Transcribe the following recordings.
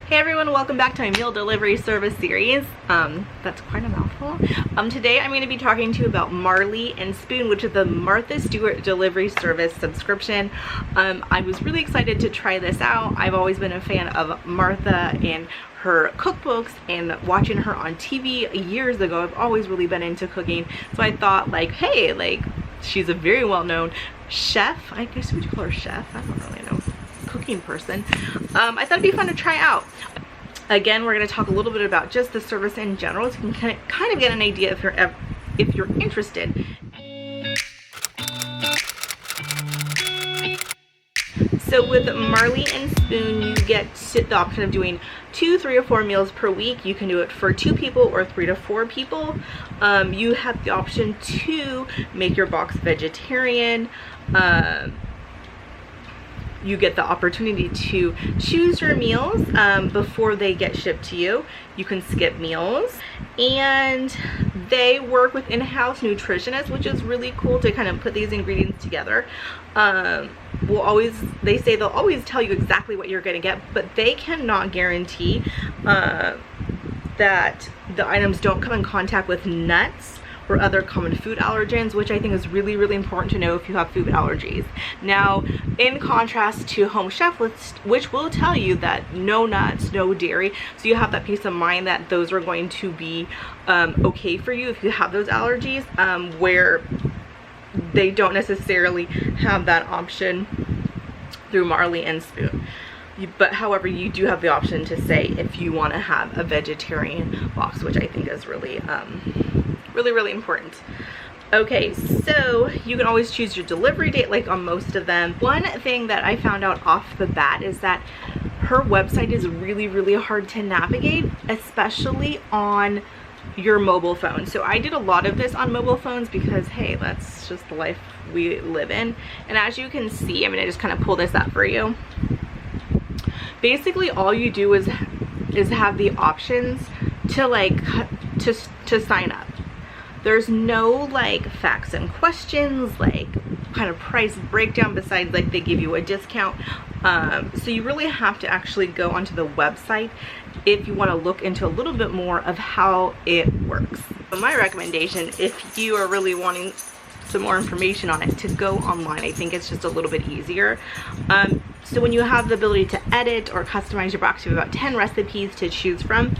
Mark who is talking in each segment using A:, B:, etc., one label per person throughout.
A: Hey everyone, welcome back to my meal delivery service series. That's quite a mouthful. Today I'm going to be talking to you about Marley and Spoon, which is the Martha Stewart delivery service subscription. I was really excited to try this out. I've always been a fan of Martha and her cookbooks, and watching her on TV years ago. I've always really been into cooking, so I thought, like, hey, like, she's a very well-known chef. I guess we would call her chef. I don't really know. Cooking person. I thought it'd be fun to try out. Again, we're going to talk a little bit about just the service in general, so you can kind of get an idea if you're interested. So with Marley and Spoon, you get the option of doing 2, 3, or 4 meals per week. You can do it for 2 people or 3 to 4 people. You have the option to make your box vegetarian. You get the opportunity to choose your meals before they get shipped to you. You can skip meals, and they work with in-house nutritionists, which is really cool to kind of put these ingredients together. They say they'll always tell you exactly what you're going to get, but they cannot guarantee that the items don't come in contact with nuts or other common food allergens, which I think is really, really important to know if you have food allergies. Now, in contrast to Home Chef List, which will tell you that no nuts, no dairy, so you have that peace of mind that those are going to be okay for you if you have those allergies, where they don't necessarily have that option through Marley and Spoon. But however, you do have the option to say if you want to have a vegetarian box, which I think is really really important. Okay, so you can always choose your delivery date, like on most of them. One thing that I found out off the bat is that her website is really hard to navigate, especially on your mobile phone. So I did a lot of this on mobile phones because, hey, that's just the life we live in. And as you can see, I'm gonna just kind of pull this up for you. Basically, all you do is have the options to sign up. There's no like facts and questions, like kind of price breakdown, besides like they give you a discount. So you really have to actually go onto the website if you want to look into a little bit more of how it works. So my recommendation, if you are really wanting some more information on it, to go online. I think it's just a little bit easier. So when you have the ability to edit or customize your box, you have about 10 recipes to choose from,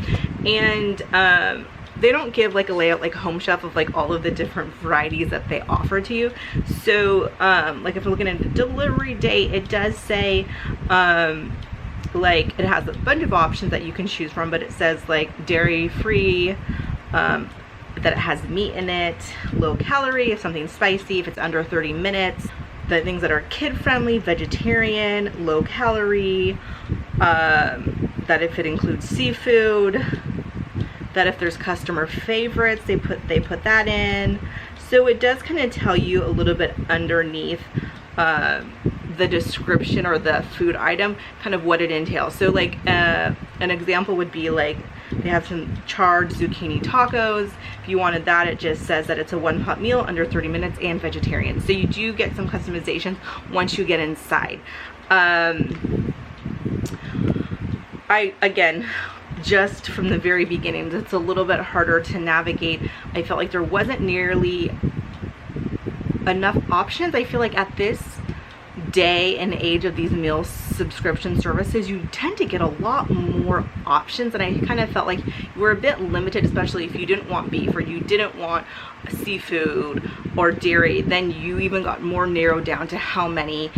A: and they don't give like a layout like Home Chef of like all of the different varieties that they offer to you. So like if you're looking at the delivery date, it does say like it has a bunch of options that you can choose from, but it says like dairy free, that it has meat in it, low calorie, if something's spicy, if it's under 30 minutes, the things that are kid friendly, vegetarian, low calorie, that if it includes seafood, that if there's customer favorites, they put that in. So it does kind of tell you a little bit underneath the description or the food item, kind of what it entails. So like an example would be like they have some charred zucchini tacos. If you wanted that, it just says that it's a 1-pot meal under 30 minutes and vegetarian. So you do get some customizations once you get inside. Again, just from the very beginning, it's a little bit harder to navigate. I felt like there wasn't nearly enough options. I feel like at this day and age of these meal subscription services, you tend to get a lot more options, and I kind of felt like you were a bit limited, especially if you didn't want beef or you didn't want seafood or dairy. Then you even got more narrowed down to how many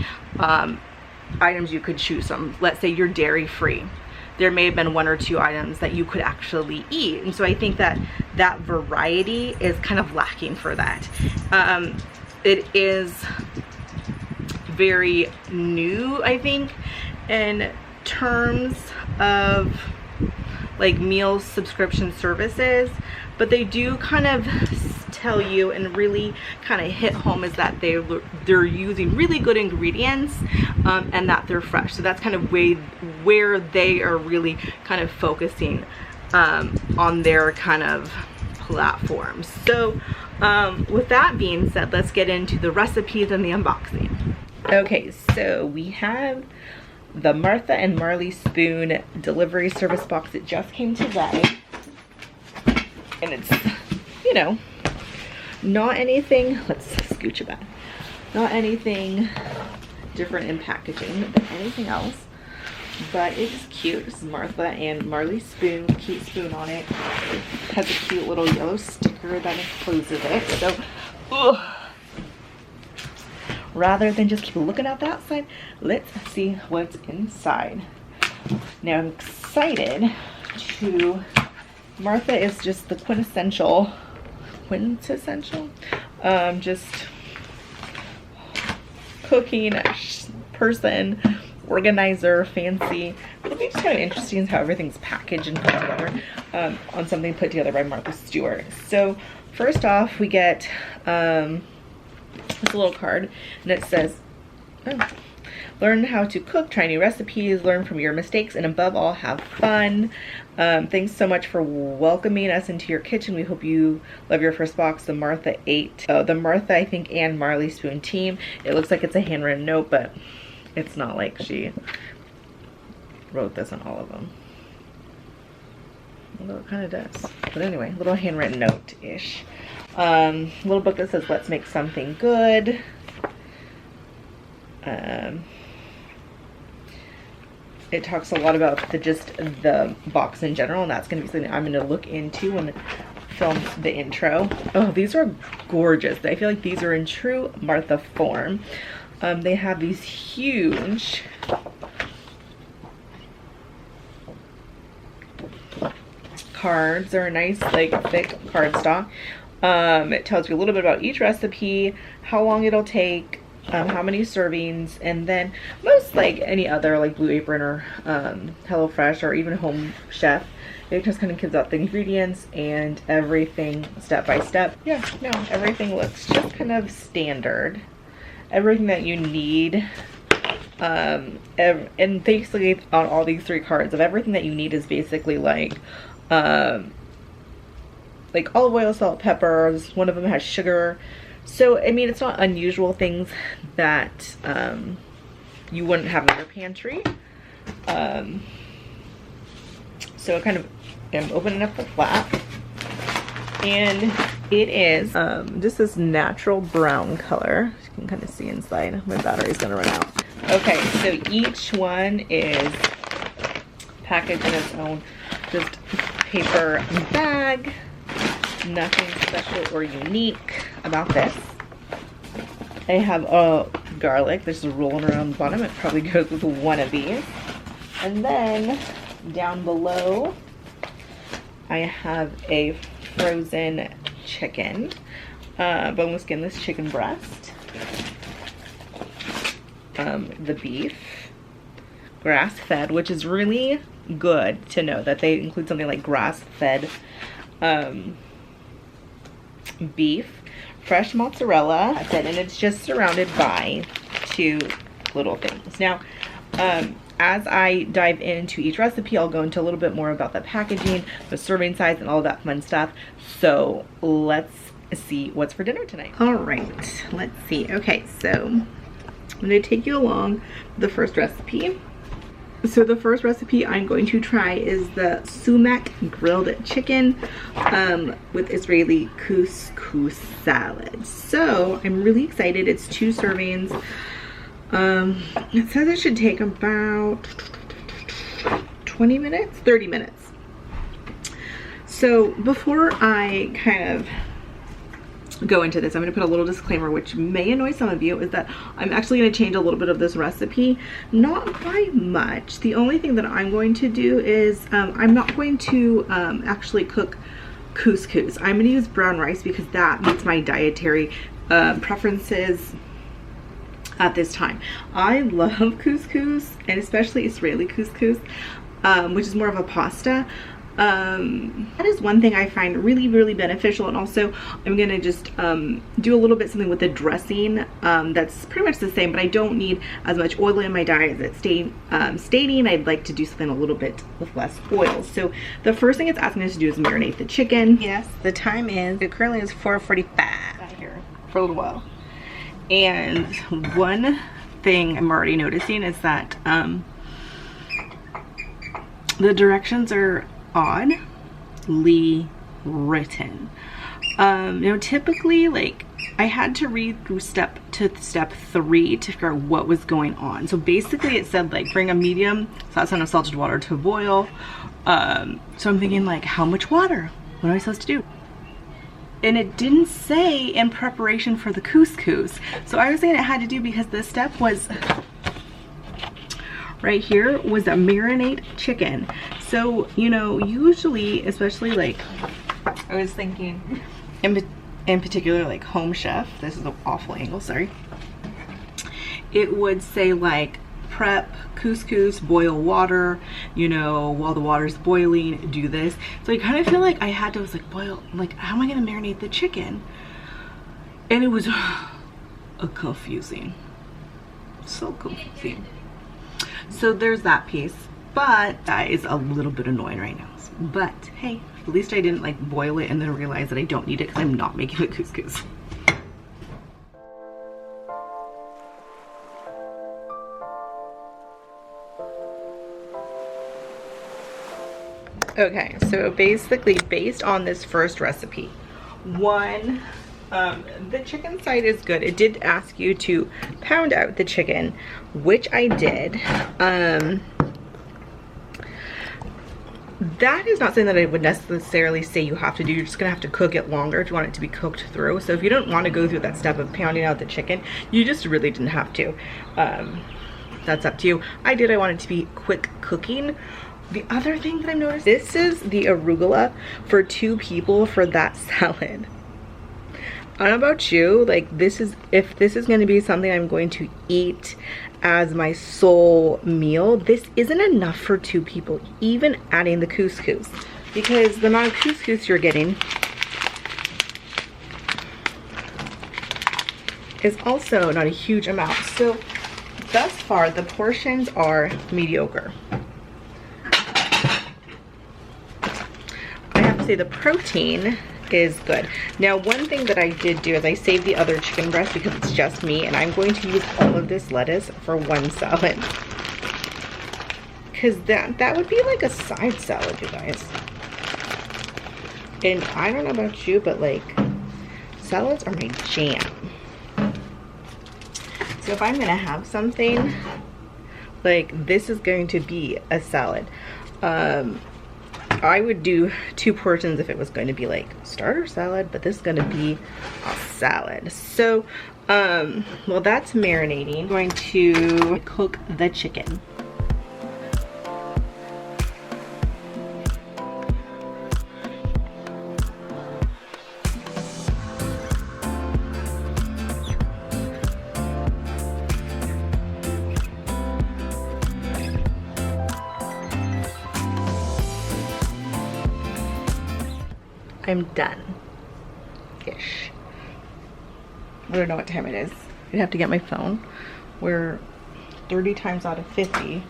A: items you could choose from. Let's say you're dairy free, there may have been 1 or 2 items that you could actually eat, and so I think that that variety is kind of lacking for that. It is very new, I think, in terms of like meal subscription services, but they do kind of tell you and really kind of hit home is that they're using really good ingredients, and that they're fresh. So that's kind of where they are really kind of focusing on their kind of platforms. So with that being said, let's get into the recipes and the unboxing. Okay, so we have the Martha and Marley spoon delivery service box. It just came today. And it's, you know, not anything, let's scooch it back. Not anything different in packaging than anything else. But it's cute. This is Martha and Marley spoon, cute spoon on it. It has a cute little yellow sticker that encloses it. So, ugh. Rather than just keep looking out the outside, let's see what's inside. Now I'm excited to, Martha is just the quintessential, just cooking person, organizer, fancy. It'll be just kind of interesting how everything's packaged and put together on something put together by Martha Stewart. So first off, we get this little card, and it says, learn how to cook, try new recipes, learn from your mistakes, and above all, have fun. Thanks so much for welcoming us into your kitchen. We hope you love your first box. The Martha I think, and Marley spoon team. It looks like it's a handwritten note, but it's not like she wrote this on all of them. Although it kind of does. But anyway, little handwritten note-ish. Little book that says, let's make something good. It talks a lot about the box in general, and that's going to be something I'm going to look into when I film the intro. Oh, these are gorgeous. I feel like these are in true Martha form. They have these huge cards. They're a nice, like, thick cardstock. It tells you a little bit about each recipe, how long it'll take, how many servings, and then most like any other like Blue Apron or HelloFresh or even Home Chef, it just kind of gives out the ingredients and everything step by step. Yeah, no, everything looks just kind of standard. Everything that you need, and basically on all these three cards of everything that you need is basically like olive oil, salt, peppers. One of them has sugar. So, I mean, it's not unusual things that you wouldn't have in your pantry. So I kind of am opening up the flap. And it is just this natural brown color. You can kind of see inside. My battery's gonna run out. Okay, so each one is packaged in its own just paper bag. Nothing special or unique about this. I have garlic. This is rolling around the bottom. It probably goes with one of these. And then down below, I have a frozen chicken, boneless skinless chicken breast, the beef, grass-fed, which is really good to know that they include something like grass-fed beef, fresh mozzarella, and it's just surrounded by two little things. Now, as I dive into each recipe, I'll go into a little bit more about the packaging, the serving size, and all that fun stuff. So let's see what's for dinner tonight. All right, let's see. Okay, so I'm gonna take you along the first recipe. So the first recipe I'm going to try is the sumac grilled chicken with Israeli couscous salad. So I'm really excited. It's 2 servings. It says it should take about 20 minutes, 30 minutes. So before I kind of go into this, I'm going to put a little disclaimer which may annoy some of you, is that I'm actually going to change a little bit of this recipe, not by much. The only thing that I'm going to do is I'm not going to actually cook couscous. I'm going to use brown rice because that meets my dietary preferences at this time. I love couscous, and especially Israeli couscous, which is more of a pasta. That is one thing I find really beneficial. And also I'm gonna just do a little bit something with the dressing that's pretty much the same, but I don't need as much oil in my diet as it's stating. I'd like to do something a little bit with less oil. So the first thing it's asking us to do is marinate the chicken. Yes, the time is, it currently is 4:45 here for a little while. And one thing I'm already noticing is that The directions are oddly written. You know, typically, like, I had to read through step 3 to figure out what was going on. So basically it said, like, bring a medium saucepan of salted water to boil. So I'm thinking, like, how much water? What am I supposed to do? And it didn't say in preparation for the couscous. So I was thinking it had to do, because this step was right here, was a marinate chicken. So, you know, usually, especially, like, I was thinking in particular, like Home Chef, this is an awful angle, sorry. It would say, like, prep couscous, boil water, you know, while the water's boiling, do this. So I kind of feel like I had to, like, boil, like, how am I gonna marinate the chicken? And it was confusing, so confusing. So there's that piece, but that is a little bit annoying right now. But hey, at least I didn't, like, boil it and then realize that I don't need it because I'm not making the couscous. Okay, so basically based on this first recipe, one, the chicken side is good. It did ask you to pound out the chicken, which I did. That is not something that I would necessarily say you have to do. You're just gonna have to cook it longer if you want it to be cooked through. So if you don't want to go through that step of pounding out the chicken, you just really didn't have to. That's up to you. I did. I wanted it to be quick cooking. The other thing that I've noticed, this is the arugula for 2 people for that salad. I don't know about you, like, this is, if this is going to be something I'm going to eat as my sole meal, this isn't enough for 2 people, even adding the couscous, because the amount of couscous you're getting is also not a huge amount. So thus far the portions are mediocre. I have to say the protein is good. Now, one thing that I did do is I saved the other chicken breast because it's just me, and I'm going to use all of this lettuce for one salad, because that would be like a side salad, you guys. And I don't know about you, but, like, salads are my jam. So if I'm gonna have something, like, this is going to be a salad. I would do 2 portions if it was going to be like starter salad, but this is going to be a salad. So, well, that's marinating. I'm going to cook the chicken. I'm done-ish. I don't know what time it is. I'd have to get my phone. We're 30 times out of 50.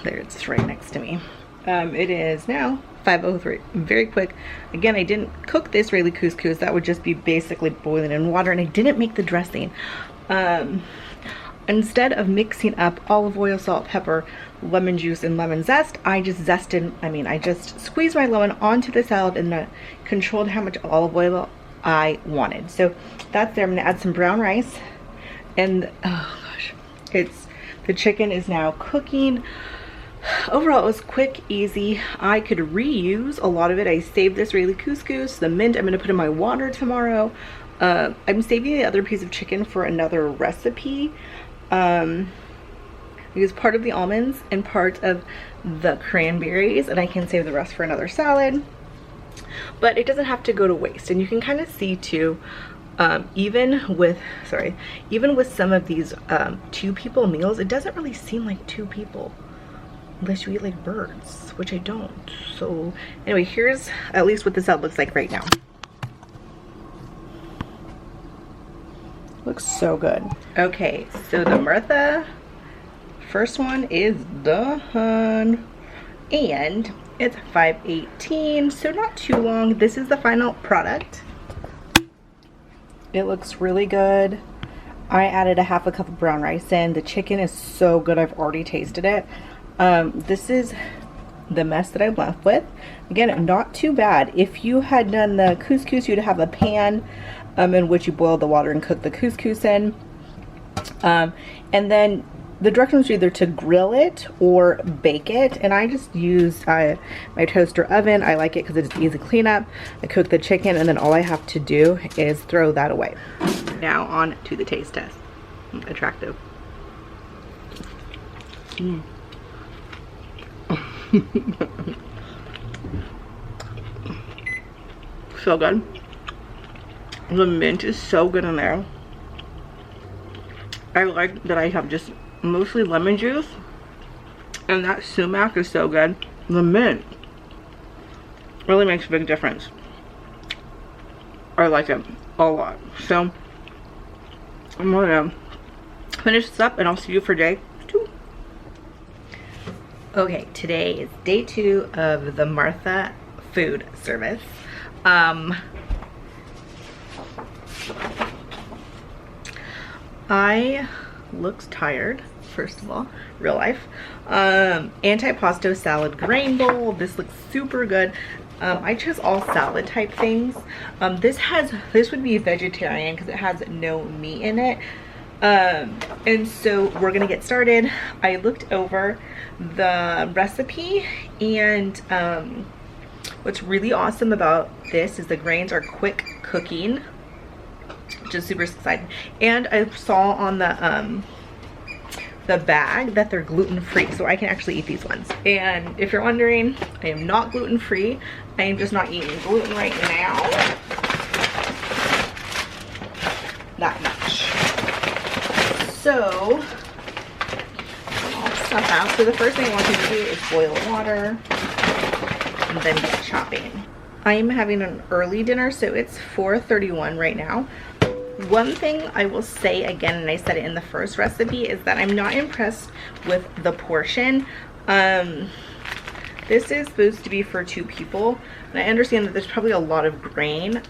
A: There, it's right next to me. It is now 5:03. Very quick. Again, I didn't cook this really couscous. That would just be basically boiling in water, and I didn't make the dressing. Instead of mixing up olive oil, salt, pepper, lemon juice, and lemon zest, I just squeezed my lemon onto the salad and controlled how much olive oil I wanted. So that's there. I'm gonna add some brown rice, and oh gosh, the chicken is now cooking. Overall, it was quick, easy. I could reuse a lot of it. I saved this really couscous. The mint I'm gonna put in my water tomorrow. I'm saving the other piece of chicken for another recipe. Use part of the almonds and part of the cranberries, and I can save the rest for another salad. But it doesn't have to go to waste, and you can kind of see too, even with some of these 2 people meals, it doesn't really seem like 2 people unless you eat like birds, which I don't. So anyway, here's at least what the salad looks like right now. Looks so good. Okay, so the Murtha first one is done, and it's 5:18, so not too long. This is the final product. It looks really good. I added a half a cup of brown rice in. The chicken is so good. I've already tasted it. This is the mess that I'm left with. Again, not too bad. If you had done the couscous, you'd have a pan in which you boil the water and cook the couscous in. And then the directions are either to grill it or bake it, and I just used my toaster oven. I like it because it's easy cleanup. I cook the chicken, and then all I have to do is throw that away. Now on to the taste test. Attractive. So good. The mint is so good in there. I like that I have just mostly lemon juice, and that sumac is so good. The mint really makes a big difference. I like it a lot. So I'm gonna finish this up and I'll see you for day 2. Okay, today is day 2 of the Martha food service. I looks tired, first of all, real life. Antipasto salad grain bowl. This looks super good. I chose all salad type things. This would be vegetarian because it has no meat in it. And so we're gonna get started. I looked over the recipe, and what's really awesome about this is the grains are quick cooking, which is super exciting. And I saw on the bag that they're gluten-free, so I can actually eat these ones. And if you're wondering, I am not gluten-free. I am just not eating gluten right now that much. So I'll stuff out. So the first thing I want you to do is boil water and then get chopping. I am having an early dinner, so it's 4:31 right now. One thing I will say again, and I said it in the first recipe, is that I'm not impressed with the portion. This is supposed to be for 2 people, and I understand that there's probably a lot of grain,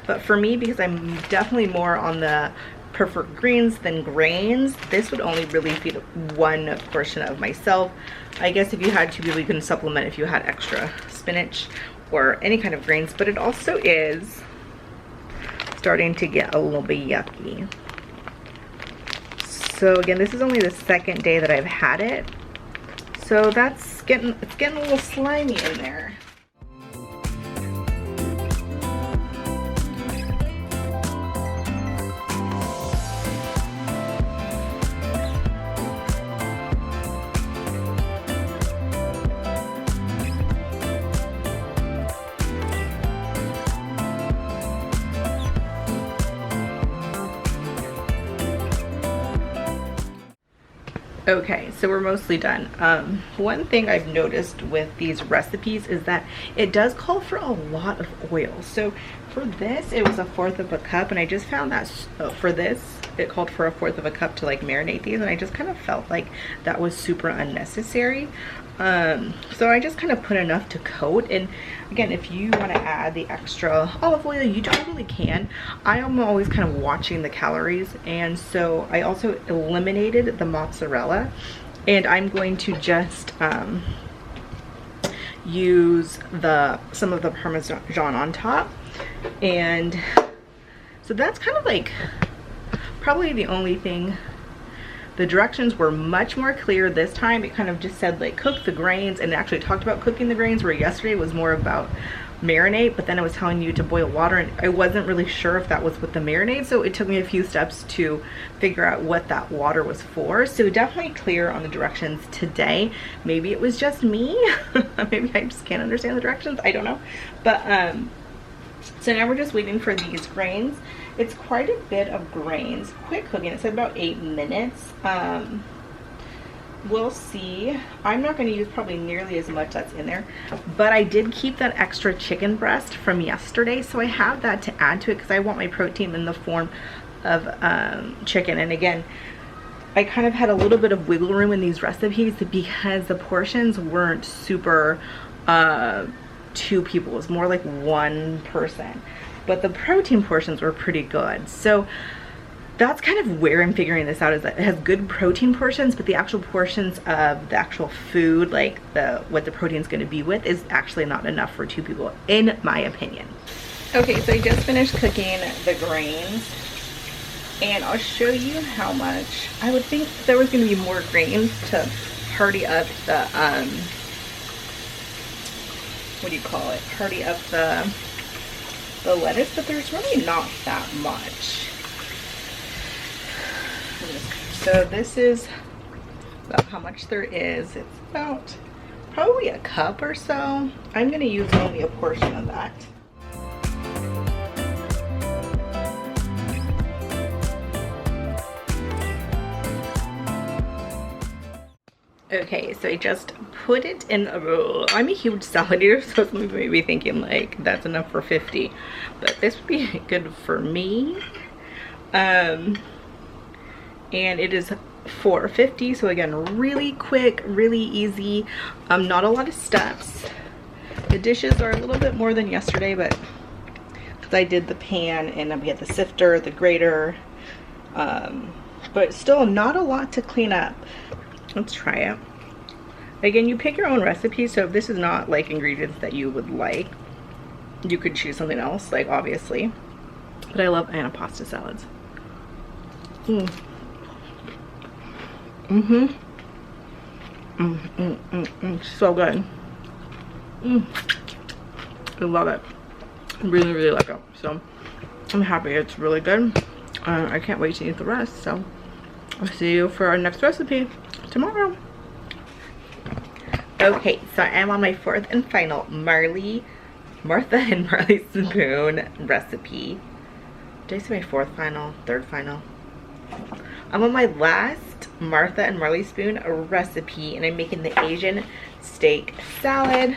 A: but for me, because I'm definitely more on the prefer greens than grains, this would only really feed 1 portion of myself. I guess if you had 2 people, you can supplement if you had extra spinach or any kind of grains, but it also is starting to get a little bit yucky. So again, this is only the 2nd day that I've had it, so it's getting a little slimy in there. Okay, so we're mostly done. One thing I've noticed with these recipes is that it does call for a lot of oil. So for this, it was 1/4 of a cup, and I just found that for this, it called for 1/4 of a cup to like marinate these, and I just kind of felt like that was super unnecessary. So I just kind of put enough to coat. And again, if you want to add the extra olive oil, you totally can. I am always kind of watching the calories, and so I also eliminated the mozzarella, and I'm going to just use some of the Parmesan on top. And so that's kind of like probably the only thing. The directions were much more clear this time. It kind of just said like cook the grains, and it actually talked about cooking the grains, where yesterday was more about marinate, but then it was telling you to boil water, and I wasn't really sure if that was with the marinade, so it took me a few steps to figure out what that water was for. So definitely clear on the directions today. Maybe it was just me. Maybe I just can't understand the directions, I don't know. But so now we're just waiting for these grains. It's quite a bit of grains. Quick cooking, it said about 8 minutes. We'll see. I'm not going to use probably nearly as much that's in there, but I did keep that extra chicken breast from yesterday, so I have that to add to it because I want my protein in the form of chicken. And again, I kind of had a little bit of wiggle room in these recipes because the portions weren't super 2 people. It was more like 1 person, but the protein portions were pretty good. So that's kind of where I'm figuring this out, is that it has good protein portions, but the actual portions of the actual food, like what the protein is going to be with, is actually not enough for 2 people, in my opinion. Okay, so I just finished cooking the grains, and I'll show you how much. I would think there was going to be more grains to party up the what do you call it? Party up the lettuce, but there's really not that much. So this is about how much there is. It's about probably a cup or so. I'm going to use only a portion of that. Okay, so I just put it in a bowl. I'm a huge salad eater, so some people may be thinking like that's enough for 50, but this would be good for me. And it is $4.50, so again, really quick, really easy. Not a lot of steps. The dishes are a little bit more than yesterday, but because I did the pan and then we had the sifter, the grater, but still not a lot to clean up. Let's try it. Again, you pick your own recipe, so if this is not like ingredients that you would like, you could choose something else, like obviously. But I love antipasto salads. So good. I love it. Really, really like it. So I'm happy it's really good. I can't wait to eat the rest. So I'll see you for our next recipe tomorrow. Okay, so I'm on my 4th and final Martha and Marley spoon recipe. Did I say my 4th final? 3rd final? I'm on my last Martha and Marley spoon recipe, and I'm making the Asian steak salad.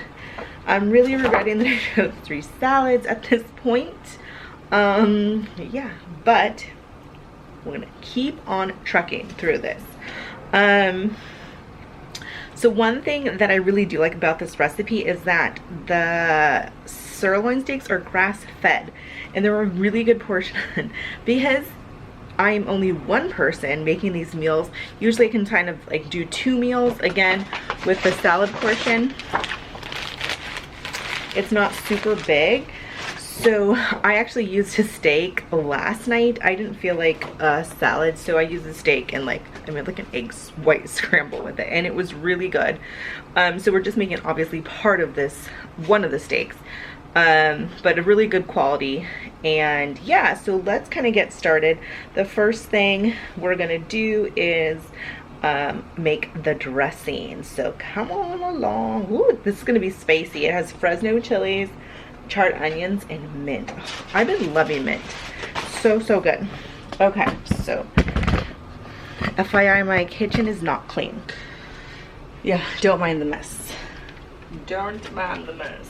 A: I'm really regretting that I chose 3 salads at this point. Yeah, but we're gonna keep on trucking through this. So one thing that I really do like about this recipe is that the sirloin steaks are grass-fed, and they're a really good portion. Because I'm only one person making these meals, usually I can kind of like do 2 meals. Again, with the salad portion, it's not super big. So I actually used a steak last night. I didn't feel like a salad, so I used a steak and like I made like an egg white scramble with it, and it was really good. So we're just making obviously part of this, one of the steaks, but a really good quality. And yeah, so let's kind of get started. The first thing we're gonna do is make the dressing. So come on along. Ooh, this is gonna be spicy. It has Fresno chilies, charred onions, and mint. Oh, I've been loving mint. So good. Okay, so FYI, my kitchen is not clean. Yeah, don't mind the mess. Don't mind the mess.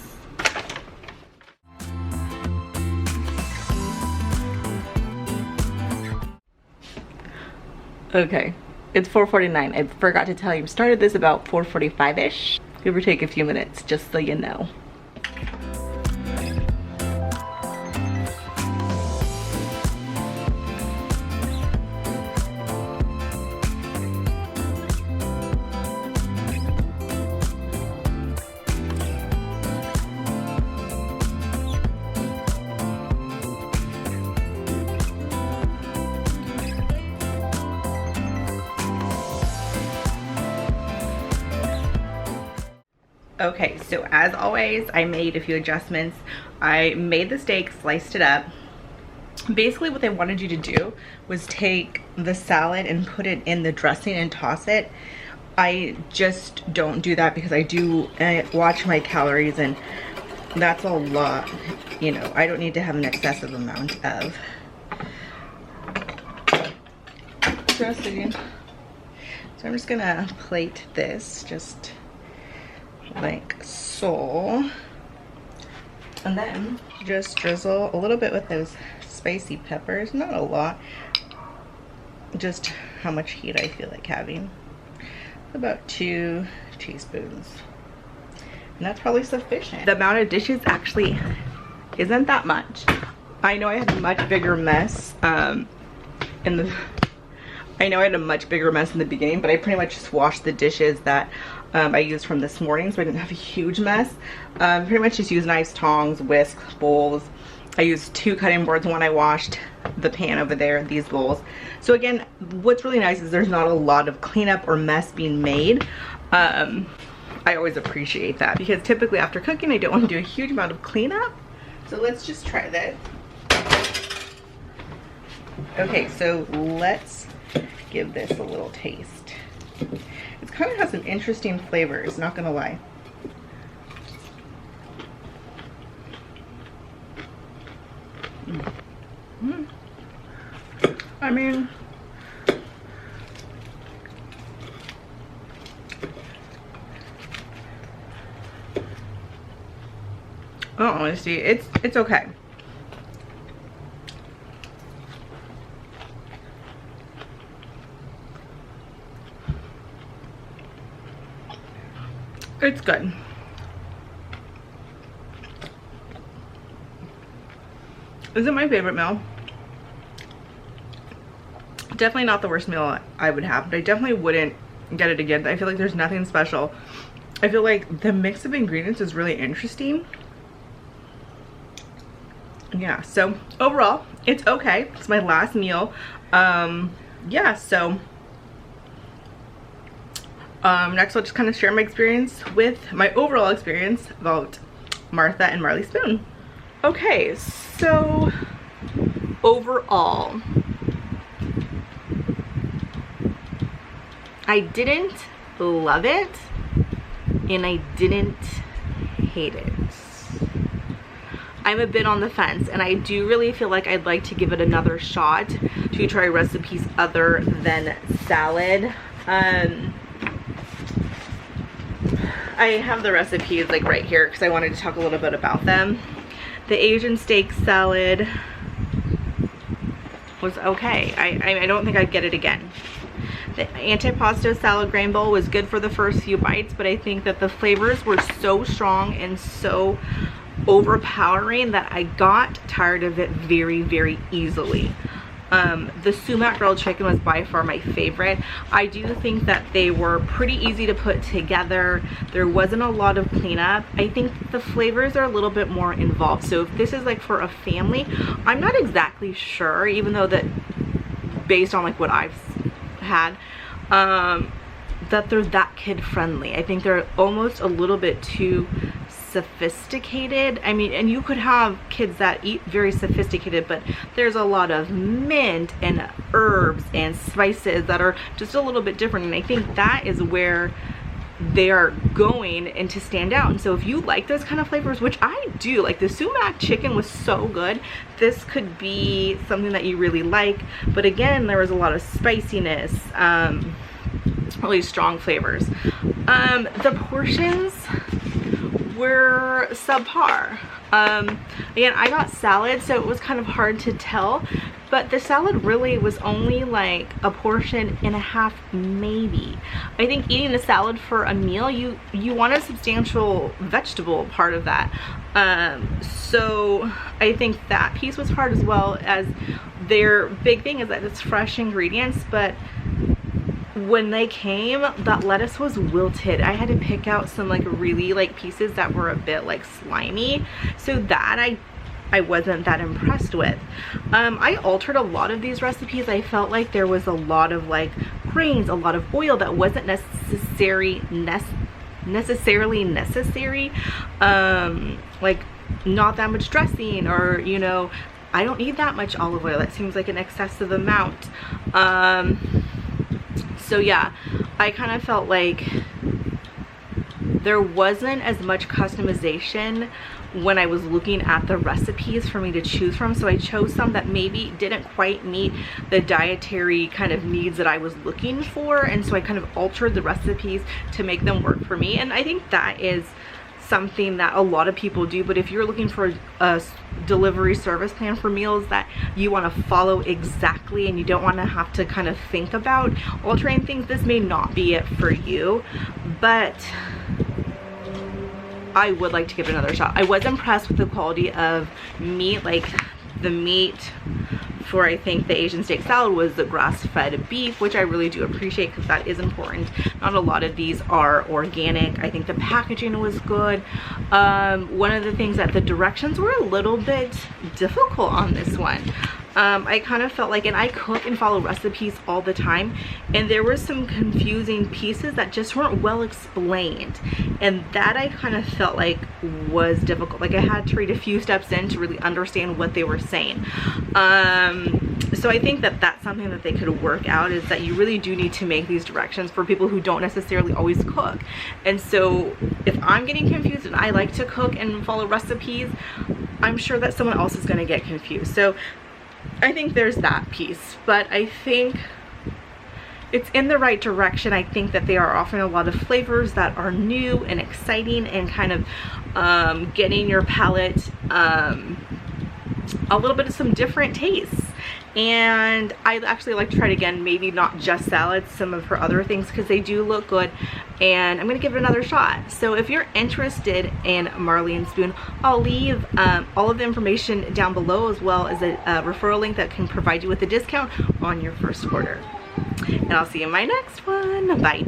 A: Okay, it's 4:49. I forgot to tell you, I started this about 4:45-ish. Give or take a few minutes, just so you know. Okay, so as always, I made a few adjustments. I made the steak, sliced it up. Basically what they wanted you to do was take the salad and put it in the dressing and toss it. I just don't do that because I watch my calories, and that's a lot. You know, I don't need to have an excessive amount of dressing. So I'm just gonna plate this just like so, and then just drizzle a little bit with those spicy peppers, not a lot, just how much heat I feel like having, about 2 teaspoons, and that's probably sufficient. The amount of dishes actually isn't that much. I know I had a much bigger mess in the, I know I had a much bigger mess in the beginning, but I pretty much just washed the dishes that I used from this morning, so I didn't have a huge mess. Pretty much just used knives, tongs, whisks, bowls. I used 2 cutting boards when I washed the pan over there, these bowls. So again, what's really nice is there's not a lot of cleanup or mess being made. I always appreciate that, because typically after cooking I don't want to do a huge amount of cleanup. So let's just try this. Okay, so let's give this a little taste. It kind of has some interesting flavors, not gonna lie. I mean, honestly, it's okay. It's good. Is it my favorite meal? Definitely not the worst meal I would have, but I definitely wouldn't get it again. I feel like there's nothing special. I feel like the mix of ingredients is really interesting. Yeah, so overall, it's okay. It's my last meal. Yeah, so next I'll just kind of share my experience with my overall experience about Martha and Marley spoon. Okay, so overall, I didn't love it and I didn't hate it. I'm a bit on the fence, and I do really feel like I'd like to give it another shot to try recipes other than salad. I have the recipes like right here because I wanted to talk a little bit about them. The Asian steak salad was okay. I don't think I'd get it again. The antipasto salad grain bowl was good for the first few bites, but I think that the flavors were so strong and so overpowering that I got tired of it very, very easily. The sumac grilled chicken was by far my favorite. I do think that they were pretty easy to put together. There wasn't a lot of cleanup. I think the flavors are a little bit more involved. So if this is like for a family, I'm not exactly sure, even though that based on like what I've had, that they're that kid friendly. I think they're almost a little bit too sophisticated. I mean, and you could have kids that eat very sophisticated, but there's a lot of mint and herbs and spices that are just a little bit different, and I think that is where they are going and to stand out. And so if you like those kind of flavors, which I do, like the sumac chicken was so good, this could be something that you really like. But again, there was a lot of spiciness, really strong flavors. The portions were subpar. Again, I got salad, so it was kind of hard to tell, but the salad really was only like a portion and a half, maybe. I think eating a salad for a meal, you want a substantial vegetable part of that. So I think that piece was hard, as well as their big thing is that it's fresh ingredients, but when they came, that lettuce was wilted. I had to pick out some like really like pieces that were a bit like slimy, so that I wasn't that impressed with. I altered a lot of these recipes. I felt like there was a lot of like grains, a lot of oil that wasn't necessarily necessary. Like not that much dressing, or you know, I don't need that much olive oil. That seems like an excessive amount. So yeah, I kind of felt like there wasn't as much customization when I was looking at the recipes for me to choose from. So I chose some that maybe didn't quite meet the dietary kind of needs that I was looking for. And so I kind of altered the recipes to make them work for me. And I think that is something that a lot of people do. But if you're looking for a delivery service plan for meals that you want to follow exactly and you don't want to have to kind of think about altering things, this may not be it for you. But I would like to give it another shot. I was impressed with the quality of meat. Like the meat for I think the Asian steak salad was the grass-fed beef, which I really do appreciate because that is important. Not a lot of these are organic. I think the packaging was good. One of the things that the directions were a little bit difficult on this one. I kind of felt like, and I cook and follow recipes all the time, and there were some confusing pieces that just weren't well explained, and that I kind of felt like was difficult. Like I had to read a few steps in to really understand what they were saying. So I think that that's something that they could work out, is that you really do need to make these directions for people who don't necessarily always cook. And so if I'm getting confused and I like to cook and follow recipes, I'm sure that someone else is going to get confused. So I think there's that piece, but I think it's in the right direction. I think that they are offering a lot of flavors that are new and exciting and kind of getting your palate a little bit of some different tastes. And I'd actually like to try it again, maybe not just salads, some of her other things, because they do look good, and I'm gonna give it another shot. So if you're interested in Marley and Spoon, I'll leave all of the information down below, as well as a referral link that can provide you with a discount on your first order. And I'll see you in my next one. Bye.